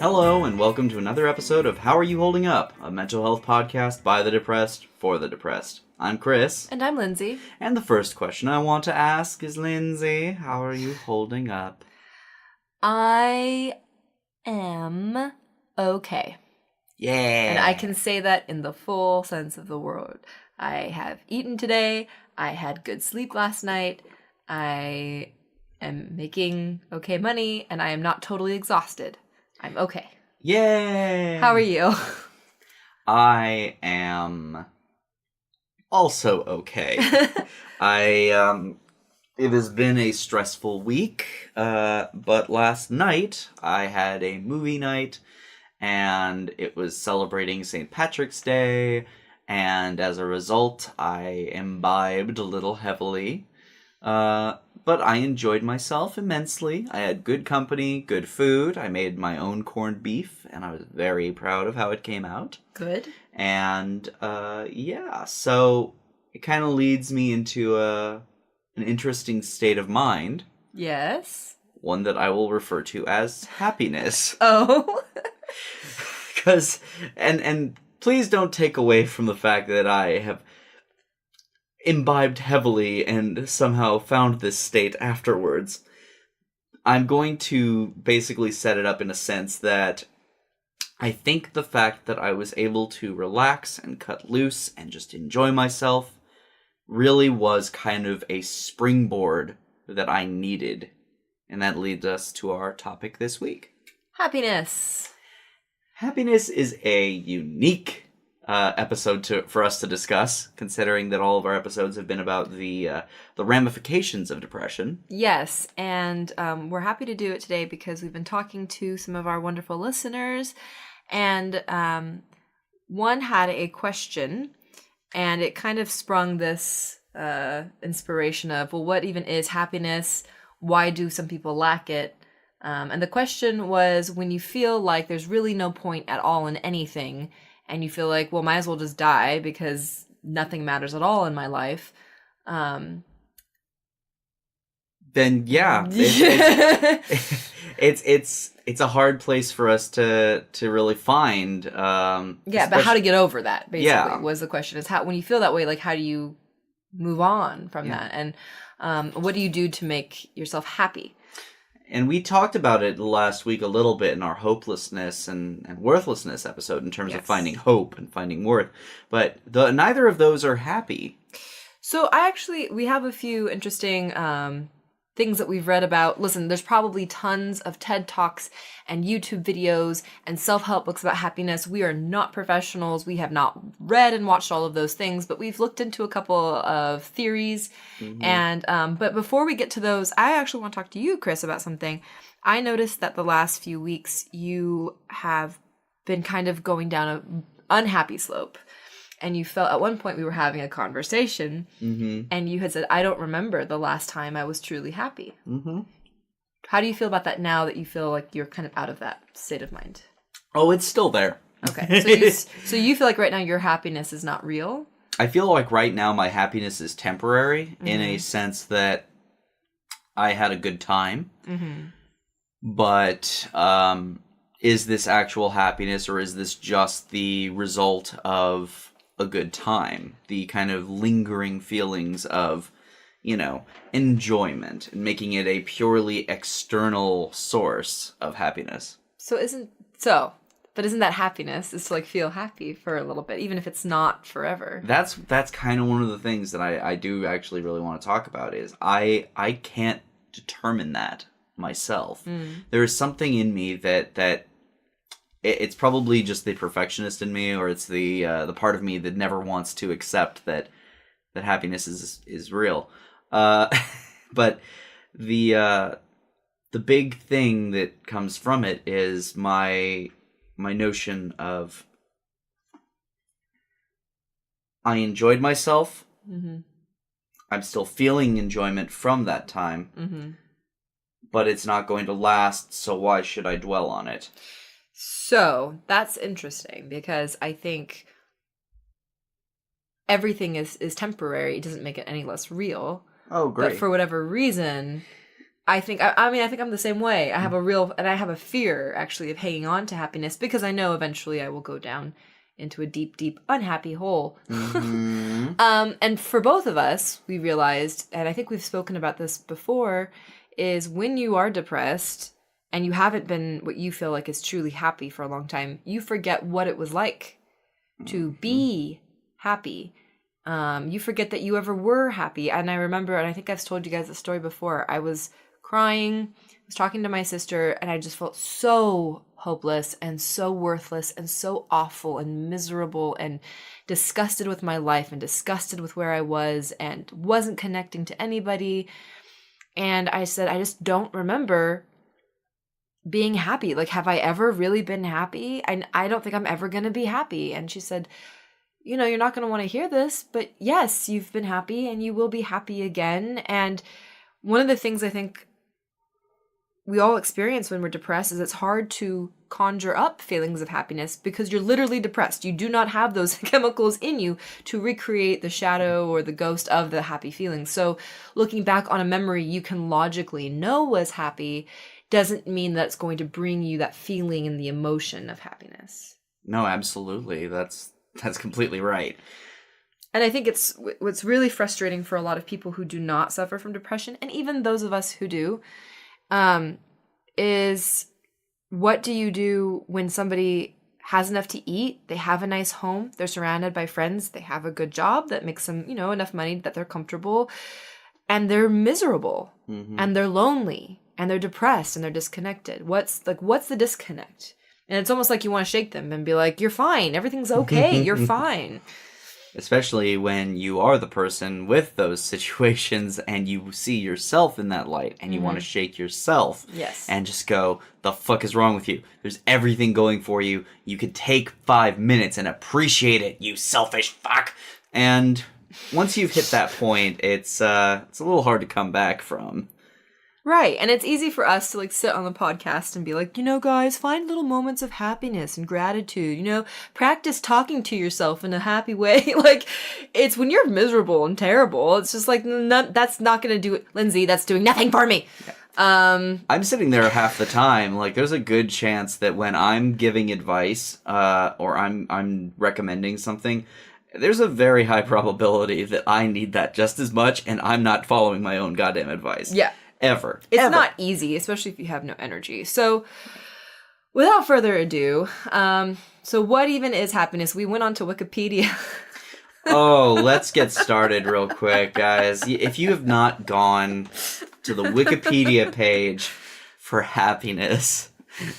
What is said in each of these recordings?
Hello, and welcome to another episode of How Are You Holding Up? A mental health podcast by the depressed, for the depressed. I'm Chris. And I'm Lindsey. And the first question I want to ask is, Lindsey, how are you holding up? I am okay. Yeah. And I can say that in the full sense of the word. I have eaten today. I had good sleep last night. I am making okay money, and I am not totally exhausted. I'm okay. Yay! How are you? I am also okay. It has been a stressful week, but last night I had a movie night, and it was celebrating St. Patrick's Day, and as a result, I imbibed a little heavily. But I enjoyed myself immensely. I had good company, good food. I made my own corned beef, and I was very proud of how it came out. Good. And, so it kind of leads me into an interesting state of mind. Yes. One that I will refer to as happiness. Oh. Because, and please don't take away from the fact that I have imbibed heavily and somehow found this state afterwards. I'm going to basically set it up in a sense that I think the fact that I was able to relax and cut loose and just enjoy myself really was kind of a springboard that I needed. And that leads us to our topic this week. Happiness. Happiness is a unique episode for us to discuss, considering that all of our episodes have been about the ramifications of depression. Yes, and we're happy to do it today because we've been talking to some of our wonderful listeners, and one had a question, and it kind of sprung this inspiration of, well, what even is happiness? Why do some people lack it? And the question was, when you feel like there's really no point at all in anything, and you feel like, well, might as well just die because nothing matters at all in my life. Then yeah, it's a hard place for us to really find. But how to get over that basically was the question. Is how, when you feel that way, like, how do you move on from that, and what do you do to make yourself happy? And we talked about it last week a little bit in our hopelessness and worthlessness episode in terms of finding hope and finding worth. But neither of those are happy. So we have a few interesting things that we've read about. Listen, there's probably tons of TED Talks and YouTube videos and self-help books about happiness. We are not professionals. We have not read and watched all of those things, but we've looked into a couple of theories. Mm-hmm. And but before we get to those, I actually want to talk to you, Chris, about something. I noticed that the last few weeks you have been kind of going down an unhappy slope. And you felt at one point we were having a conversation, mm-hmm. and you had said, I don't remember the last time I was truly happy. Mm-hmm. How do you feel about that now that you feel like you're kind of out of that state of mind? Oh, it's still there. Okay. So you feel like right now your happiness is not real? I feel like right now my happiness is temporary, mm-hmm. in a sense that I had a good time. Mm-hmm. But is this actual happiness, or is this just the result of a good time, the kind of lingering feelings of, enjoyment, and making it a purely external source of happiness? But isn't that happiness, is to feel happy for a little bit, even if it's not forever? That's kind of one of the things that I do actually really want to talk about, is I can't determine that myself. There is something in me that it's probably just the perfectionist in me, or it's the part of me that never wants to accept that happiness is real. But the big thing that comes from it is my notion of, I enjoyed myself. Mm-hmm. I'm still feeling enjoyment from that time, mm-hmm. but it's not going to last, so why should I dwell on it? So that's interesting, because I think everything is temporary. It doesn't make it any less real. Oh, great. But for whatever reason, I think I'm the same way. I have I have a fear actually of hanging on to happiness because I know eventually I will go down into a deep, deep unhappy hole. Mm-hmm. And for both of us, we realized, and I think we've spoken about this before, is when you are depressed and you haven't been what you feel like is truly happy for a long time, you forget what it was like to be happy. You forget that you ever were happy. And I remember, and I think I've told you guys the story before, I was crying, I was talking to my sister, and I just felt so hopeless and so worthless and so awful and miserable and disgusted with my life and disgusted with where I was and wasn't connecting to anybody. And I said, I just don't remember being happy. Like, have I ever really been happy? I don't think I'm ever going to be happy. And she said, you know, you're not going to want to hear this, but yes, you've been happy and you will be happy again. And one of the things I think we all experience when we're depressed is it's hard to conjure up feelings of happiness because you're literally depressed. You do not have those chemicals in you to recreate the shadow or the ghost of the happy feelings. So looking back on a memory you can logically know was happy doesn't mean that it's going to bring you that feeling and the emotion of happiness. No, absolutely. That's completely right. And I think it's what's really frustrating for a lot of people who do not suffer from depression, and even those of us who do, is what do you do when somebody has enough to eat, they have a nice home, they're surrounded by friends, they have a good job that makes them, you know, enough money that they're comfortable, and they're miserable, and they're lonely, and they're depressed, and they're disconnected. What's the disconnect? And it's almost like you want to shake them and be like, you're fine, everything's okay, you're fine. Especially when you are the person with those situations and you see yourself in that light and you want to shake yourself. Yes. And just go, the fuck is wrong with you? There's everything going for you. You could take 5 minutes and appreciate it, you selfish fuck. And once you've hit that point, it's a little hard to come back from. Right, and it's easy for us to like sit on the podcast and be like, you know, guys, find little moments of happiness and gratitude, you know, practice talking to yourself in a happy way. Like, it's when you're miserable and terrible, it's just like, that's not going to do it. Lindsey, that's doing nothing for me. I'm sitting there half the time. Like, there's a good chance that when I'm giving advice or I'm recommending something, there's a very high probability that I need that just as much and I'm not following my own goddamn advice. Yeah. Ever. It's not easy, especially if you have no energy. So, without further ado, so what even is happiness? We went on to Wikipedia. Oh, let's get started real quick, guys. If you have not gone to the Wikipedia page for happiness,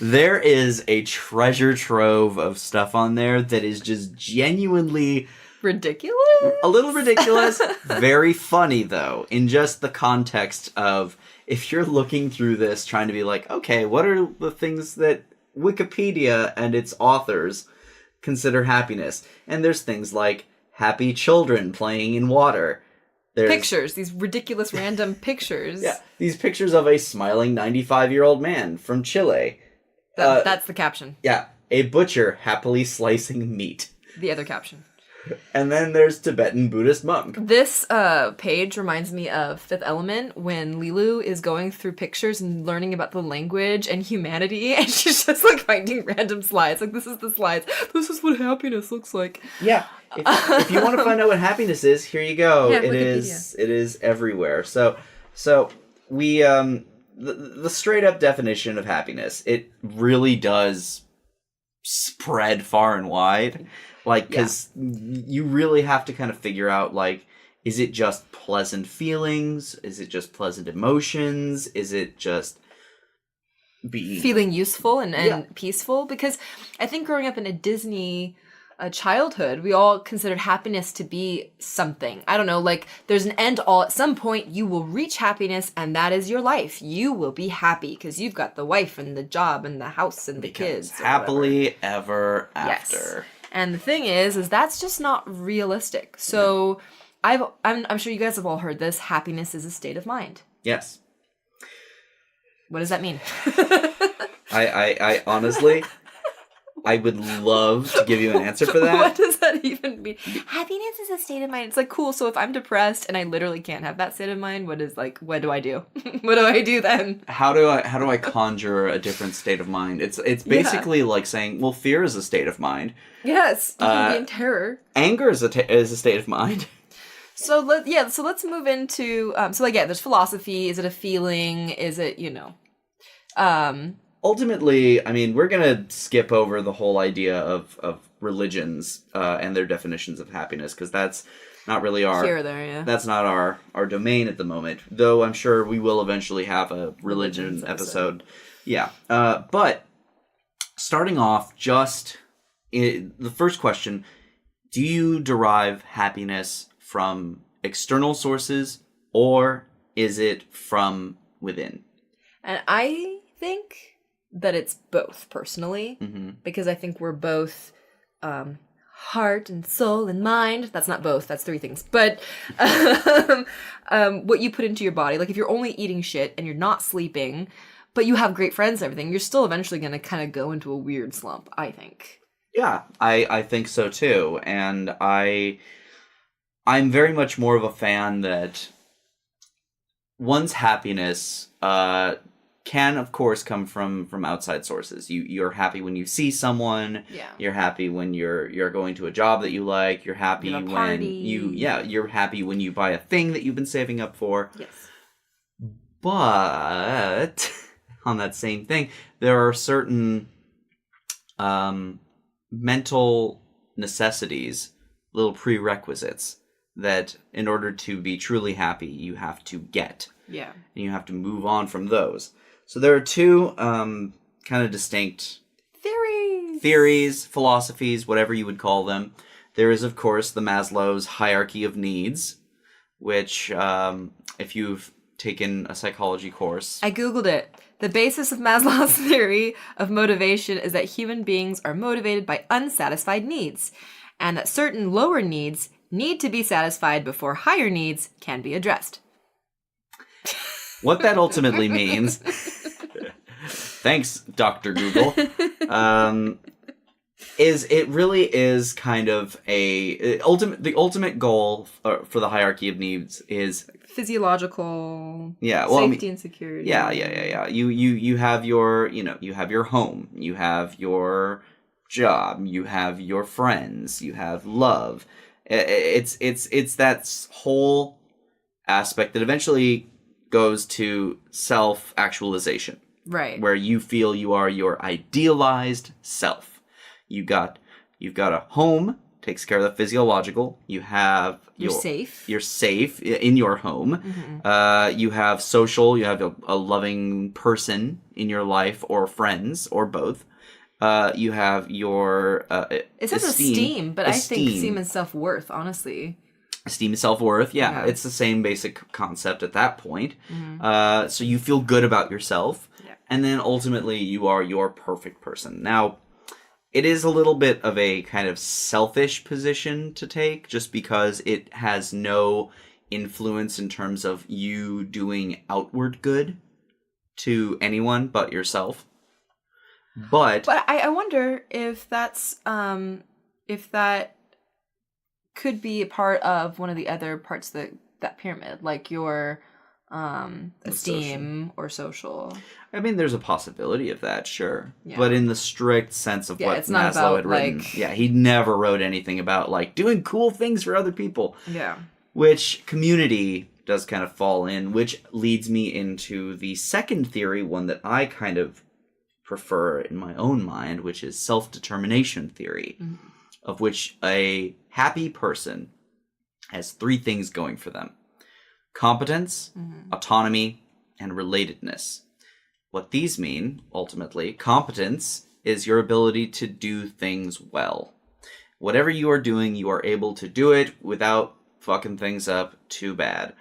there is a treasure trove of stuff on there that is just genuinely ridiculous? A little ridiculous. Very funny, though, in just the context of if you're looking through this trying to be like, okay, what are the things that Wikipedia and its authors consider happiness? And there's things like happy children playing in water. There's pictures, these ridiculous random pictures. Yeah, these pictures of a smiling 95-year-old man from Chile. That's the caption. Yeah, a butcher happily slicing meat. The other caption. And then there's Tibetan Buddhist monk. This page reminds me of Fifth Element when Lilu is going through pictures and learning about the language and humanity, and she's just like finding random slides. Like, this is the slides. This is what happiness looks like. Yeah. If you want to find out what happiness is, here you go. Yeah, it is everywhere. So we the straight up definition of happiness, it really does spread far and wide. Like, because you really have to kind of figure out, like, is it just pleasant feelings? Is it just pleasant emotions? Is it just feeling useful and peaceful? Because I think growing up in a Disney childhood, we all considered happiness to be something. I don't know, like, there's an end all. At some point, you will reach happiness, and that is your life. You will be happy because you've got the wife and the job and the house and the kids. Happily ever after. Yes. And the thing is that's just not realistic. So I'm sure you guys have all heard this. Happiness is a state of mind. Yes. What does that mean? I honestly, I would love to give you an answer for that. What does that even mean? Happiness is a state of mind. It's like, cool, so if I'm depressed and I literally can't have that state of mind, what do I do? What do I do then? How do I conjure a different state of mind? It's basically like saying, well, fear is a state of mind. Yes, you can be in terror. Anger is a state of mind. So let's move into there's philosophy. Is it a feeling? Is it, Ultimately, I mean, we're gonna skip over the whole idea of religions and their definitions of happiness, because that's not really here or there, yeah. That's not our domain at the moment. Though I'm sure we will eventually have a religion episode. Yeah, but starting off, the first question: do you derive happiness from external sources, or is it from within? And I think that it's both, personally, because I think we're both heart and soul and mind. That's not both, that's three things. But what you put into your body, like if you're only eating shit and you're not sleeping, but you have great friends and everything, you're still eventually going to kind of go into a weird slump, I think. Yeah, I think so too. And I'm very much more of a fan that one's happiness can, of course, come from outside sources. You're happy when you see someone. Yeah. You're happy when you're going to a job that you like. You're happy when you're happy when you buy a thing that you've been saving up for. Yes. But on that same thing, there are certain mental necessities, little prerequisites, that in order to be truly happy, you have to get. Yeah. And you have to move on from those. So there are two kind of distinct theories, philosophies, whatever you would call them. There is, of course, the Maslow's hierarchy of needs, which, if you've taken a psychology course... I Googled it. The basis of Maslow's theory of motivation is that human beings are motivated by unsatisfied needs, and that certain lower needs need to be satisfied before higher needs can be addressed. What that ultimately means, thanks, Dr. Google, is it really is kind of the ultimate goal for the hierarchy of needs is physiological, safety and security. Yeah. You have you have your home, you have your job, you have your friends, you have love. It's that whole aspect that eventually goes to self-actualization. Right. Where you feel you are your idealized self. You've got a home, takes care of the physiological. You have you're safe. You're safe in your home. Mm-hmm. You have social. You have a loving person in your life, or friends, or both. You have your it says esteem, but I think esteem and self-worth, honestly. Esteem and self-worth, yeah. It's the same basic concept at that point. Mm-hmm. So you feel good about yourself, and then ultimately you are your perfect person. Now, it is a little bit of a kind of selfish position to take, just because it has no influence in terms of you doing outward good to anyone but yourself. But I wonder if that's if that could be a part of one of the other parts of that pyramid, like your esteem or social. I mean, there's a possibility of that, sure. Yeah. But in the strict sense of what Maslow had written, he never wrote anything about like doing cool things for other people. Yeah. Which community does kind of fall in, which leads me into the second theory, one that I kind of prefer in my own mind, which is self-determination theory, of which a happy person has three things going for them: competence, autonomy, and relatedness. What these mean, ultimately, competence is your ability to do things well. Whatever you are doing, you are able to do it without fucking things up too bad.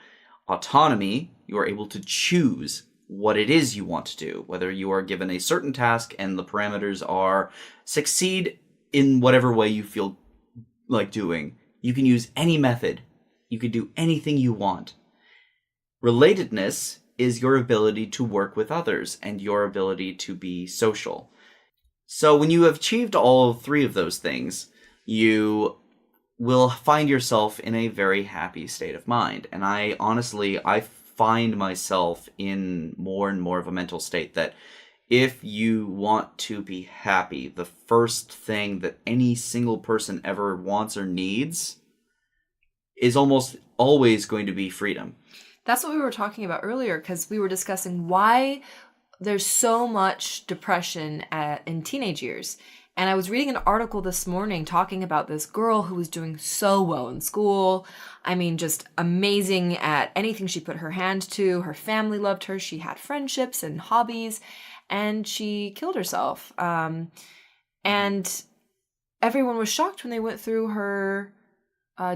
Autonomy, you are able to choose what it is you want to do, whether you are given a certain task and the parameters are succeed in whatever way you feel like doing. You can use any method. You can do anything you want. Relatedness is your ability to work with others and your ability to be social. So when you have achieved all three of those things, you will find yourself in a very happy state of mind. And I find myself in more and more of a mental state that if you want to be happy, the first thing that any single person ever wants or needs is almost always going to be freedom. That's what we were talking about earlier, because we were discussing why there's so much depression in teenage years. And I was reading an article this morning talking about this girl who was doing so well in school. I mean, just amazing at anything she put her hand to. Her family loved her. She had friendships and hobbies. And she killed herself. And everyone was shocked when they went through her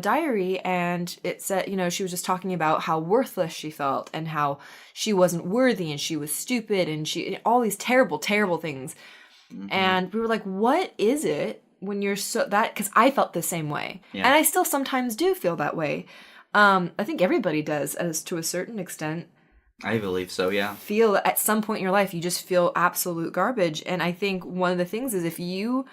diary, and it said, she was just talking about how worthless she felt and how she wasn't worthy and she was stupid and all these terrible, terrible things. Mm-hmm. And we were like, what is it when you're because I felt the same way. Yeah. And I still sometimes do feel that way. I think everybody does, as to a certain extent. I believe so, yeah. Feel at some point in your life, you just feel absolute garbage. And I think one of the things is, if you,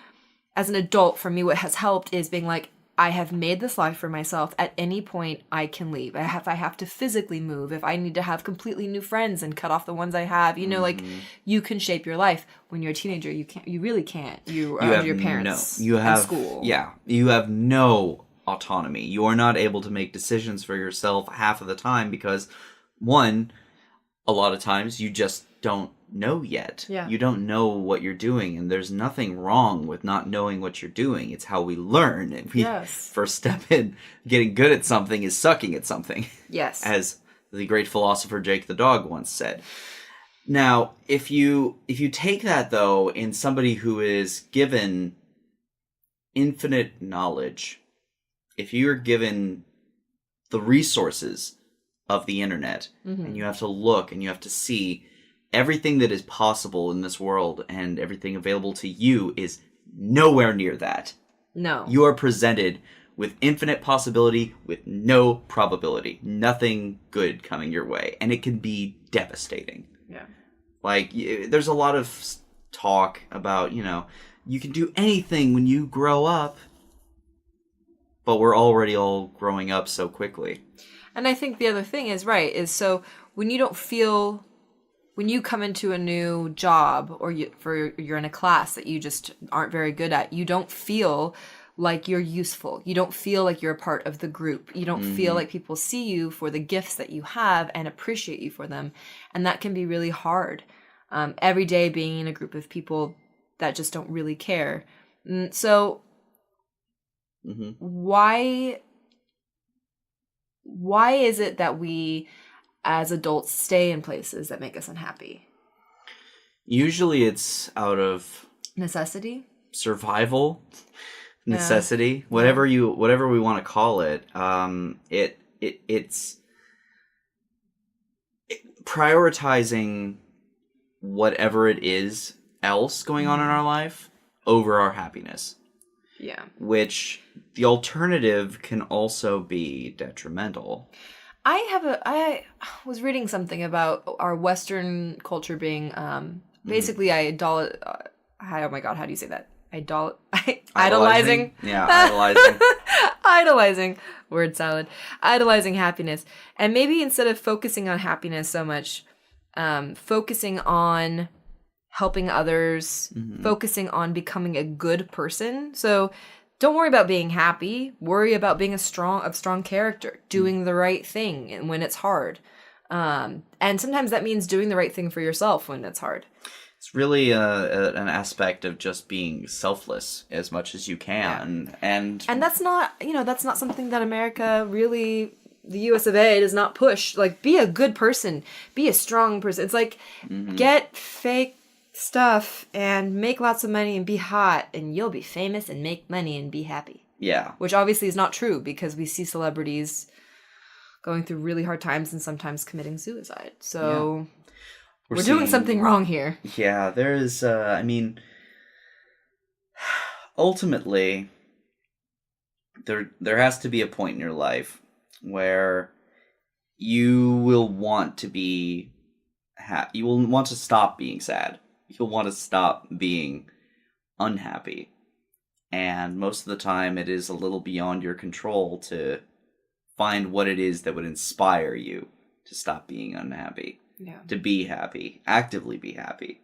as an adult, for me, what has helped is being like, I have made this life for myself. At any point, I can leave. If I have to physically move, if I need to have completely new friends and cut off the ones I have, like, you can shape your life. When you're a teenager, you can't. You really can't. You are under your parents. You have school. Yeah, you have no autonomy. You are not able to make decisions for yourself half of the time because, one, a lot of times you just don't know yet. Yeah. You don't know what you're doing, and there's nothing wrong with not knowing what you're doing. It's how we learn. And first step in getting good at something is sucking at something. Yes. As the great philosopher Jake the dog once said. Now, if you take that, though, in somebody who is given infinite knowledge, if you're given the resources of the internet, and you have to look and you have to see everything that is possible in this world, and everything available to you is nowhere near that. No. You are presented with infinite possibility with no probability. Nothing good coming your way. And it can be devastating. Yeah. Like, there's a lot of talk about, you can do anything when you grow up. But we're already all growing up so quickly. And I think the other thing is so when you don't feel, when you come into a new job or you're in a class that you just aren't very good at, you don't feel like you're useful. You don't feel like you're a part of the group. You don't feel like people see you for the gifts that you have and appreciate you for them. And that can be really hard. Every day being in a group of people that just don't really care. So why is it that we as adults stay in places that make us unhappy? Usually it's out of necessity, survival, necessity, whatever we want to call it. It's prioritizing whatever it is else going on in our life over our happiness. Yeah. Which the alternative can also be detrimental. I was reading something about our Western culture being basically oh my God, how do you say that? Idolizing. Yeah, idolizing. Idolizing. Word salad. Idolizing happiness. And maybe instead of focusing on happiness so much, focusing on helping others, focusing on becoming a good person. So don't worry about being happy. Worry about being a strong character, doing the right thing and when it's hard. And sometimes that means doing the right thing for yourself when it's hard. It's really an aspect of just being selfless as much as you can. Yeah. And that's not something that America really, the US of A, does not push. Like, be a good person, be a strong person. It's like, get fake stuff and make lots of money and be hot and you'll be famous and make money and be happy. Yeah. Which obviously is not true, because we see celebrities going through really hard times and sometimes committing suicide. So we're doing something wrong here. Yeah, there is, ultimately, there has to be a point in your life where you will want to be you will want to stop being sad. You'll want to stop being unhappy. And most of the time, it is a little beyond your control to find what it is that would inspire you to stop being unhappy, to be happy, actively be happy.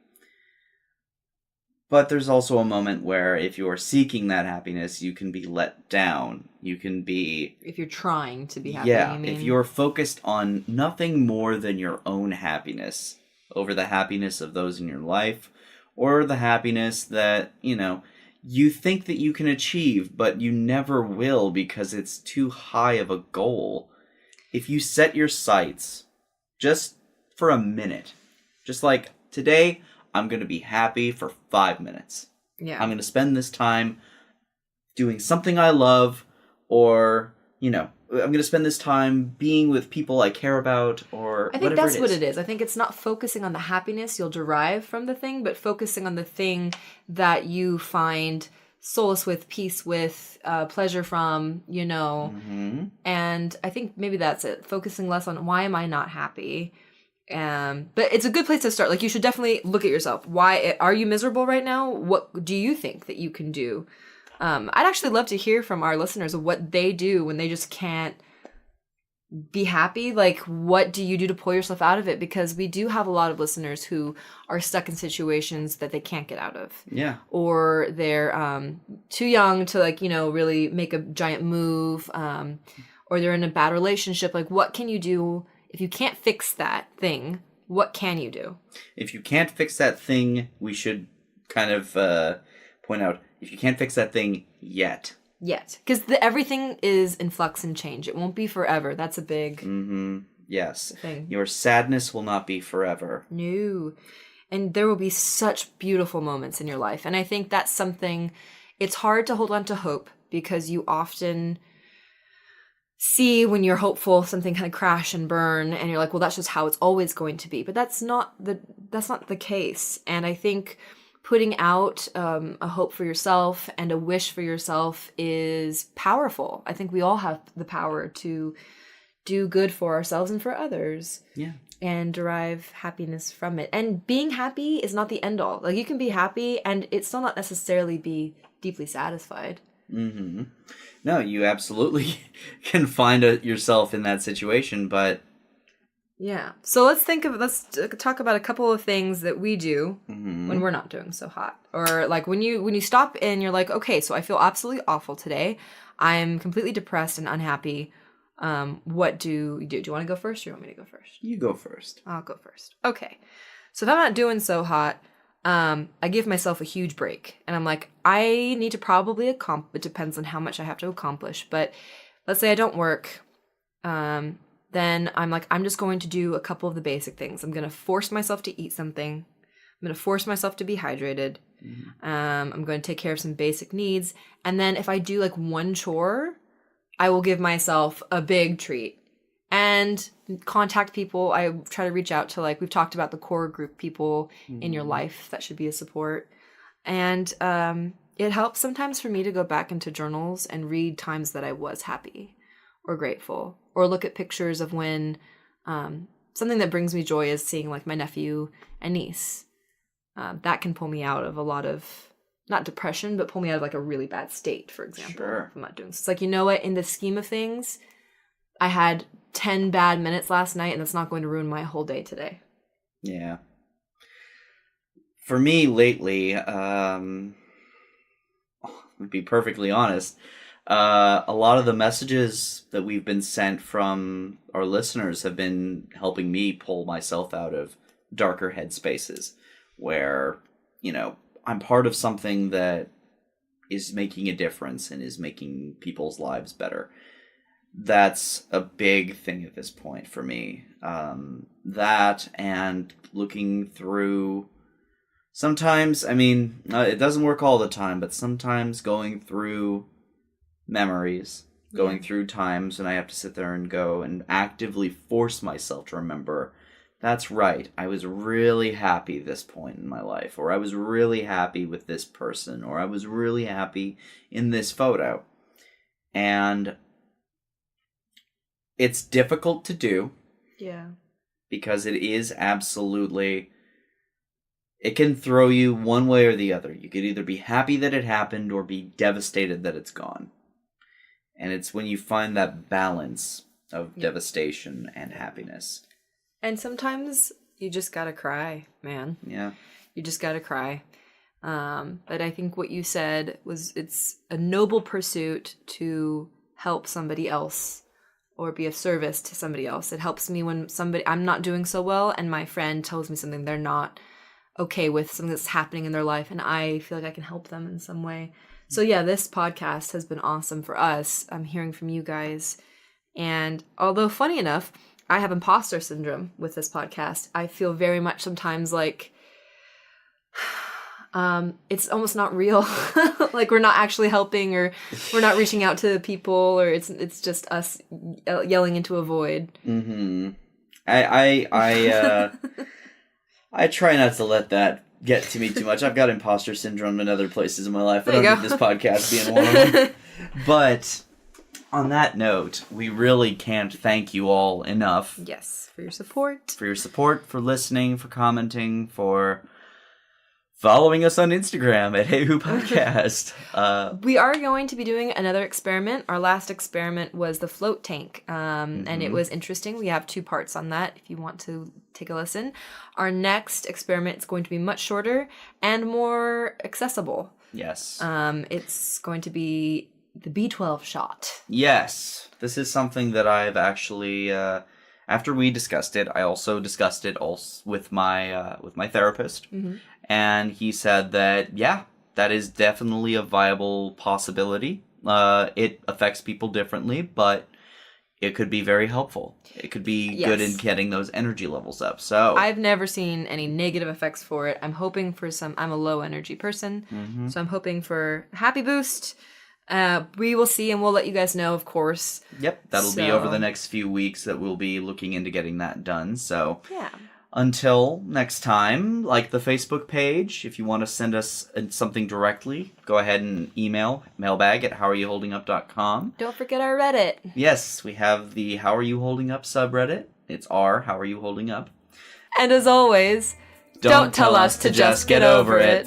But there's also a moment where if you are seeking that happiness, you can be let down. You can be... If you're trying to be happy, yeah, you mean? if you're focused on nothing more than your own happiness over the happiness of those in your life, or the happiness that, you think that you can achieve, but you never will because it's too high of a goal. If you set your sights just for a minute, just like today, I'm going to be happy for 5 minutes. Yeah. I'm going to spend this time doing something I love, or, I'm going to spend this time being with people I care about, or I think that's what it is. I think it's not focusing on the happiness you'll derive from the thing, but focusing on the thing that you find solace with, peace with, pleasure from, Mm-hmm. And I think maybe that's it. Focusing less on why am I not happy? But it's a good place to start. Like, you should definitely look at yourself. Why are you miserable right now? What do you think that you can do? I'd actually love to hear from our listeners of what they do when they just can't be happy. Like, what do you do to pull yourself out of it? Because we do have a lot of listeners who are stuck in situations that they can't get out of. Yeah. Or they're too young to, really make a giant move. Or they're in a bad relationship. Like, what can you do? If you can't fix that thing, what can you do? If you can't fix that thing, we should kind of point out, if you can't fix that thing yet. Because everything is in flux and change. It won't be forever. That's a big yes thing. Your sadness will not be forever. No. And there will be such beautiful moments in your life. And I think that's something, it's hard to hold on to hope because you often see when you're hopeful something kind of crash and burn and you're like, well, that's just how it's always going to be. But that's not the case. And I think putting out a hope for yourself and a wish for yourself is powerful. I think we all have the power to do good for ourselves and for others. Yeah. And derive happiness from it. And being happy is not the end all. Like, you can be happy and it still not necessarily be deeply satisfied. Mm-hmm. No, you absolutely can find yourself in that situation, but... Yeah. So let's talk about a couple of things that we do when we're not doing so hot. Or like when you stop and you're like, okay, so I feel absolutely awful today. I'm completely depressed and unhappy. What do you do? Do you want to go first or do you want me to go first? You go first. I'll go first. Okay. So if I'm not doing so hot, I give myself a huge break. And I'm like, I need to probably it depends on how much I have to accomplish. But let's say I don't work. Then I'm like, I'm just going to do a couple of the basic things. I'm going to force myself to eat something. I'm going to force myself to be hydrated. I'm going to take care of some basic needs. And then if I do like one chore, I will give myself a big treat and contact people. I try to reach out to, like, we've talked about the core group people in your life that should be a support. And it helps sometimes for me to go back into journals and read times that I was happy or grateful, or look at pictures of when something that brings me joy is seeing like my nephew and niece. That can pull me out of a lot of, not depression, but pull me out of like a really bad state, for example. Sure. If I'm not doing so. It's like, you know what, in the scheme of things, I had 10 bad minutes last night and that's not going to ruin my whole day today. Yeah. For me lately, to be perfectly honest, a lot of the messages that we've been sent from our listeners have been helping me pull myself out of darker headspaces where, I'm part of something that is making a difference and is making people's lives better. That's a big thing at this point for me. That and looking through, sometimes, it doesn't work all the time, but sometimes going through memories, going through times when I have to sit there and go and actively force myself to remember, that's right, I was really happy this point in my life, or I was really happy with this person, or I was really happy in this photo. And it's difficult to do. Yeah. Because it is absolutely, it can throw you one way or the other. You could either be happy that it happened or be devastated that it's gone. And it's when you find that balance of devastation and happiness. And sometimes you just gotta cry, man. Yeah. You just gotta cry. But I think what you said was it's a noble pursuit to help somebody else or be of service to somebody else. It helps me when I'm not doing so well and my friend tells me something they're not okay with, something that's happening in their life, and I feel like I can help them in some way. So yeah, this podcast has been awesome for us. I'm hearing from you guys. And although funny enough, I have imposter syndrome with this podcast. I feel very much sometimes like it's almost not real. Like we're not actually helping, or we're not reaching out to people, or it's just us yelling into a void. Mm-hmm. I try not to let that get to me too much. I've got imposter syndrome in other places in my life. I don't need this podcast being one of them. But on that note, we really can't thank you all enough. Yes, for your support. For your support, for listening, for commenting, for following us on Instagram at HAYHU Podcast. We are going to be doing another experiment. Our last experiment was the float tank, and it was interesting. We have 2 parts on that if you want to take a listen. Our next experiment is going to be much shorter and more accessible. Yes. It's going to be the B12 shot. Yes. This is something that I've actually... after we discussed it, I also discussed it with my therapist. Mm-hmm. And he said that, yeah, that is definitely a viable possibility. It affects people differently, but it could be very helpful. It could be good in getting those energy levels up. So I've never seen any negative effects for it. I'm hoping for I'm a low energy person, so I'm hoping for a happy boost. We will see, and we'll let you guys know, of course. Yep, that'll be over the next few weeks that we'll be looking into getting that done. So yeah. Until next time, like the Facebook page. If you want to send us something directly, go ahead and email mailbag@HowAreYouHoldingUp.com. Don't forget our Reddit. Yes, we have the How Are You Holding Up subreddit. It's How Are You Holding Up. And as always, don't tell us to just get over it.